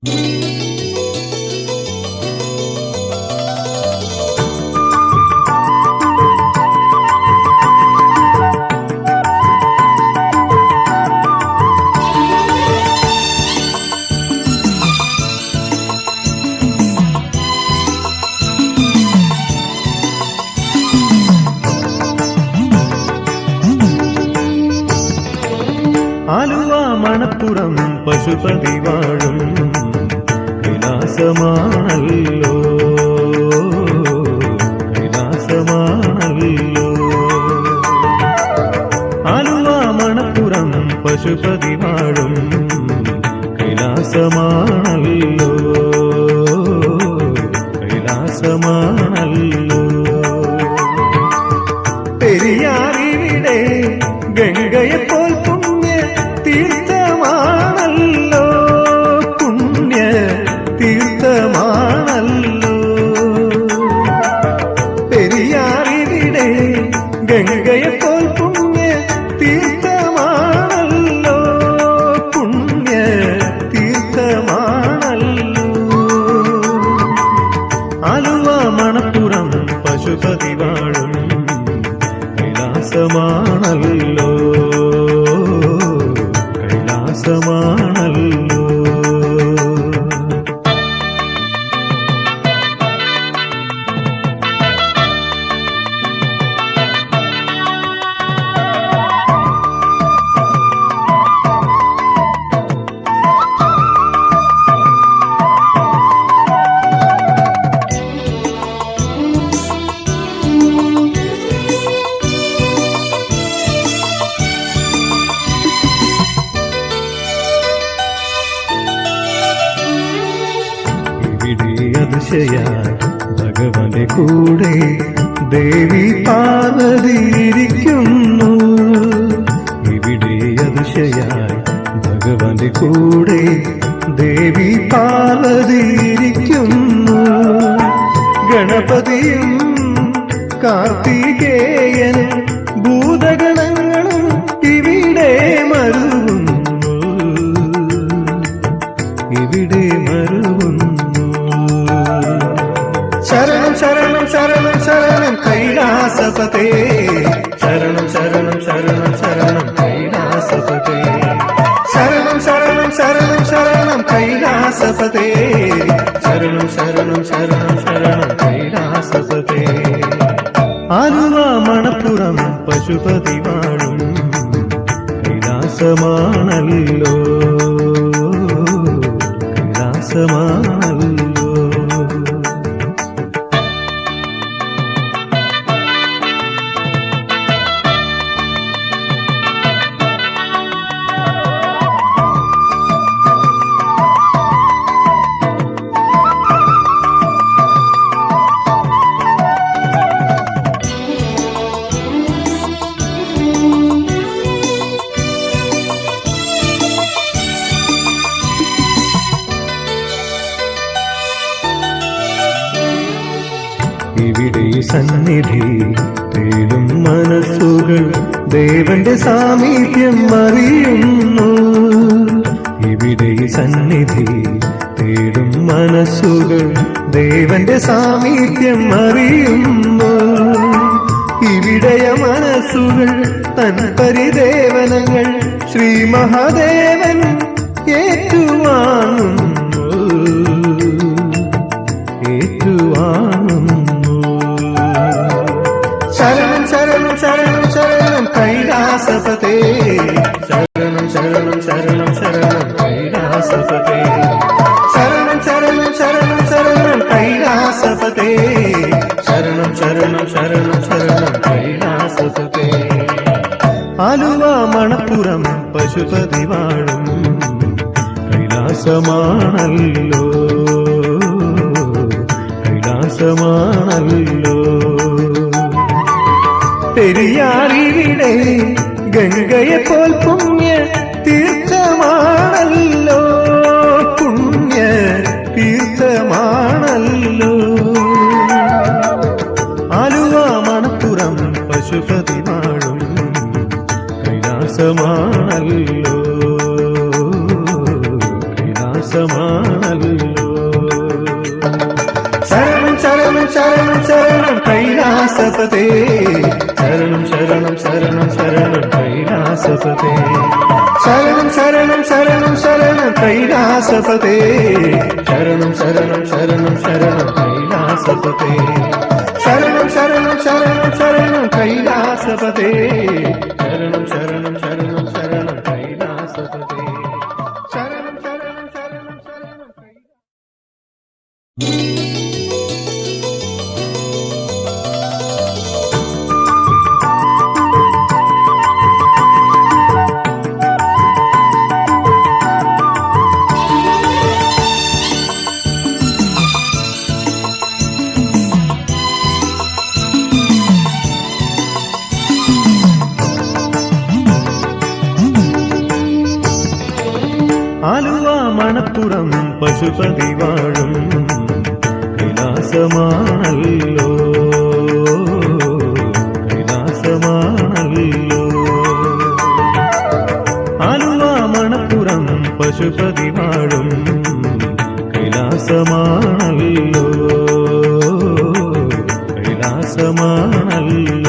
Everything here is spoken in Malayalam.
ആലുവ മണപ്പുറം പശുപതി വാഴും കൈലാസമാണല്ലോ, കൈലാസമാണല്ലോ. ആലുവ മണപ്പുറം പശുപതി വാഴും കൈലാസമാണല്ലോ, കൈലാസമാണല്ലോ. പെരിയാറിവിടെ ഗംഗയെപ്പോൾ തീർത്ഥമാണല്ലോ, പുണ്യ തീർത്ഥമാണല്ലോ. പെരിയാറിവിടെ ഗംഗയെപ്പോൾ പുണ്യ തീർത്ഥമാണല്ലോ, പുണ്യ തീർത്ഥമാണല്ലോ. ആലുവ മണപ്പുറം പശുപതി വാഴും കൈലാസമാണല്ലോ, കൈലാസമാണല്ലോ. അതിശയായി ഭഗവാന്റെ കൂടെ ദേവി പാർവതി ഇരിക്കുന്നു. ഇവിടെ അതിശയായി ഭഗവാന്റെ കൂടെ ദേവി പാർവതി ഇരിക്കുന്നു. ഗണപതിയും കാർത്തികേയനും ഭൂതഗണങ്ങളും ഇവിടെ മരുവുന്നു, ഇവിടെ മരുവുന്നു. ശരണം ശരണം ശരണം ശരണം കൈലാസപതേ, ശരണം ശരണം ശരണം ശരണം കൈലാസപതേ, ശരണം ശരണം ശരണം ശരണം കൈലാസപതേ, ശരണം ശരണം ശരണം ശരണം കൈലാസപതേ. ആലുവ മണപ്പുറം പശുപതി വാഴും കൈലാസമാണല്ലോ, കൈലാസമാണല്ലോ. ഇവിടെ സന്നിധി തേടും മനസ്സുകൾ ദേവന്റെ സാമീപ്യം അറിയുന്നു. ഇവിടെ സന്നിധി തേടും മനസ്സുകൾ ദേവന്റെ സാമീപ്യം അറിയുന്നു. ഇവിടെയ മനസ്സുകൾ തൻ പരിദേവനങ്ങൾ ശ്രീ മഹാദേവൻ ഏറ്റുവാങ്ങുന്നു, ഏറ്റുവാങ്ങുന്നു. ശരണം ശരണം ശരണം ശരണം കൈലാസപതേ, ശരണം ശരണം ശരണം ശരണം കൈലാസപതേ, ശരണം ശരണം ശരണം ശരണം കൈലാസപതേ, ശരണം ശരണം ശരണം ശരണം കൈലാസപതേ. ആലുവ മണപ്പുറം പശുപതി വാഴും കൈലാസമാണല്ലോ, കൈലാസമാണല്ലോ. പെരിയാറിവിടെ ഗംഗയെപ്പോൾ പുണ്യ തീർത്ഥമാണല്ലോ, പുണ്യ തീർത്ഥമാണല്ലോ. ആലുവ മണപ്പുറം പശുപതി വാഴും കൈലാസമാണല്ലോ, കൈലാസമാ കൈലാസമാണല്ലോ. ശരണം ശരണം ശരണം ശരണം കൈലാസപതേ, ശരണം ശരണം ശരണം ശരണം കൈലാസപതേ, ശരണം ശരണം ശരണം ശരണം കൈലാസപതേ, ശരണം ശരണം ശരണം ശരണം കൈലാസപതേ, ശരണം ശരണം ശരണം ശരണം കൈലാസപതേ, ശരണം ശരണം ശരണം ശരണം കൈലാസപതേ, ശരണം ശരണം ശരണം ശരണം ആലുവ മണപ്പുറം പശുപതി വാഴും കൈലാസമാണല്ലോ, കൈലാസമാണല്ലോ. ആലുവ മണപ്പുറം പശുപതി വാഴും കൈലാസമാണല്ലോ, കൈലാസമാണല്ലോ.